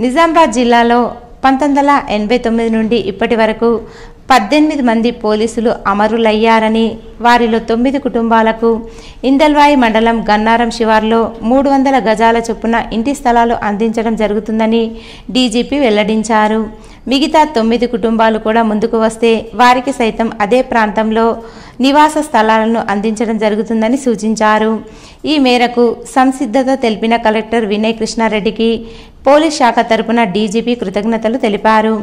నిజామాబాద్ జిల్లాలో 1989 నుండి ఇప్పటి వరకు 18 మంది పోలీసులు అమరులయ్యారని, వారిలో 9 కుటుంబాలకు ఇందల్వాయి మండలం గన్నారం శివార్లో 300 గజాల చొప్పున ఇంటి స్థలాలు అందించడం జరుగుతుందని డీజీపీ వెల్లడించారు. మిగతా 9 కుటుంబాలు కూడా ముందుకు వస్తే వారికి సైతం అదే ప్రాంతంలో నివాస స్థలాలను అందించడం జరుగుతుందని సూచించారు. ఈ మేరకు సంసిద్ధత తెలిపిన కలెక్టర్ వినయ్ కృష్ణారెడ్డికి పోలీస్ శాఖ తరపున డీజీపీ కృతజ్ఞతలు తెలిపారు.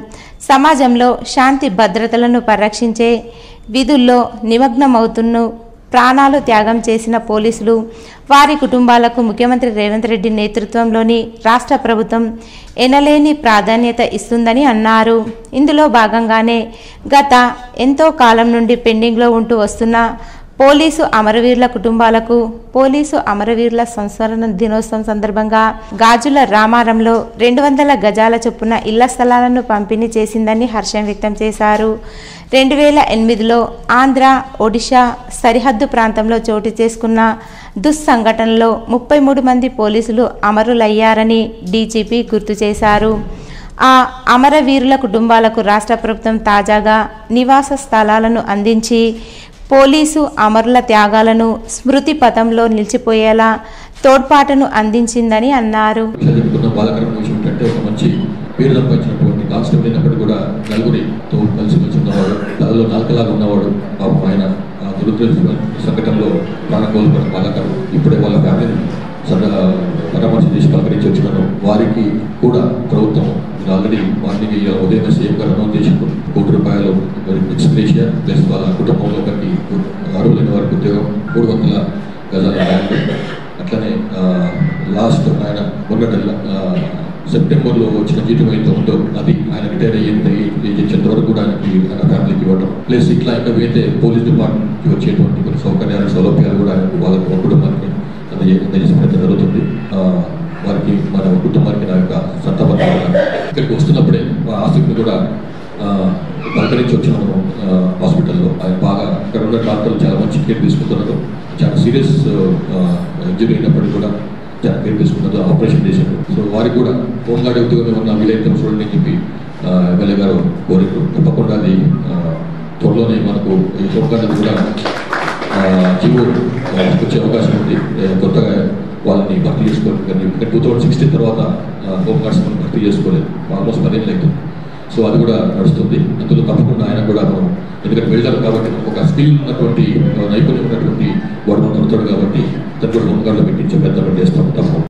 సమాజంలో శాంతి భద్రతలను పరిరక్షించే విధుల్లో నిమగ్నమవుతున్న ప్రాణాలు త్యాగం చేసిన పోలీసులు, వారి కుటుంబాలకు ముఖ్యమంత్రి రేవంత్ రెడ్డి నేతృత్వంలోని రాష్ట్ర ప్రభుత్వం ఎనలేని ప్రాధాన్యత ఇస్తుందని అన్నారు. ఇందులో భాగంగానే గత ఎంతో కాలం నుండి పెండింగ్లో ఉంటూ వస్తున్న పోలీసు అమరవీరుల కుటుంబాలకు పోలీసు అమరవీరుల సంస్మరణ దినోత్సవం సందర్భంగా గాజుల రామారంలో 200 గజాల చొప్పున ఇళ్ల స్థలాలను పంపిణీ చేసిందని హర్షం వ్యక్తం చేశారు. 2008లో ఆంధ్ర, ఒడిశా సరిహద్దు ప్రాంతంలో చోటు చేసుకున్న దుస్సంఘటనలో 33 మంది పోలీసులు అమరులయ్యారని డీజీపీ గుర్తు చేశారు. ఆ అమరవీరుల కుటుంబాలకు రాష్ట్ర ప్రభుత్వం తాజాగా నివాస స్థలాలను అందించి పోలీసు అమరుల త్యాగాలను స్మృతి పథంలో నిలిచిపోయేలా తోడ్పాటును అందించిందని అన్నారు. పేరు సంపాదించినటువంటి కాన్స్టేబుల్ అయినప్పటికీ కూడా నలుగురితో కలిసి ఉన్నవాడు, దానిలో నాలుకలాగా ఉన్నవాడు. పాపం ఆయన దురదృష్ట సంఘటనలో ప్రాణం కోల్పోయిన బాలకరు ఇప్పుడే వాళ్ళ ఫ్యామిలీని పరామర్శ చేసి పలకరించి వచ్చినాను. వారికి కూడా ప్రభుత్వం ఆల్రెడీ వారికి ఉదయం సీఎం గారు అనౌన్స్ చేసిండు. ₹1 ఎక్స్గ్రేషియా ప్లస్ వాళ్ళ కుటుంబంలో ఒకటి అర్హులైన వారికి ఉద్యోగం 300 గజాల ల్యాండ్. అట్లనే లాస్ట్ ఆయన సెప్టెంబర్లో వచ్చిన జీతం అయితే ఉందో అది ఆయన రిటైర్ అయ్యేంత వరకు కూడా ఆయన ఫ్యామిలీకి ఇవ్వడం, ప్లస్ ఇట్లా ఇంకా వేరే పోలీస్ డిపార్ట్మెంట్కి వచ్చేటువంటి కొన్ని సౌకర్యాలు సౌలభ్యాలు కూడా వాళ్ళకి కుటుంబానికి అందజేసినట్టు జరుగుతుంది. వారికి మన కుటుంబానికి నా యొక్క సంతాపం. ఇక్కడికి వస్తున్నప్పుడే ఆసక్తిని కూడా పలకరించి వచ్చిన హాస్పిటల్లో ఆయన బాగా ఇక్కడ ఉన్న డాక్టర్లు చాలా మంచి కేర్ తీసుకుంటున్నారు. చాలా సీరియస్ ఇంజరీ అయినప్పటికీ కూడా చాలా కేర్ తీసుకుంటారు. ఆపరేషన్ చేశారు. సో వారికి కూడా హోంగార్డ్ ఉద్యోగం ఉన్న వీలైతే చూడండి అని చెప్పి ఎమ్మెల్యే గారు కోరిక. తప్పకుండా అది త్వరలోనే మనకు ఈ హోంగార్డ్ కూడా జీవో వచ్చే అవకాశం ఉంది. కొత్తగా వాళ్ళని భర్తీ చేసుకోవాలి. 2016 తర్వాత హోంగార్డ్స్ మనం భర్తీ చేసుకోలేదు. ఆల్మోస్ట్ 10 ఏళ్ళు అవుతుంది. సో అది కూడా నడుస్తుంది. అందులో తప్పకుండా ఆయన కూడా మనం ఎందుకంటే వెళ్తారు కాబట్టి ఒక స్కిల్ ఉన్నటువంటి నైపుణ్యం ఉన్నటువంటి వాడు మనం నడుతాడు కాబట్టి తను కూడా హోంగార్డ్లో పెట్టించే ప్రయత్నం చేస్తాం తప్ప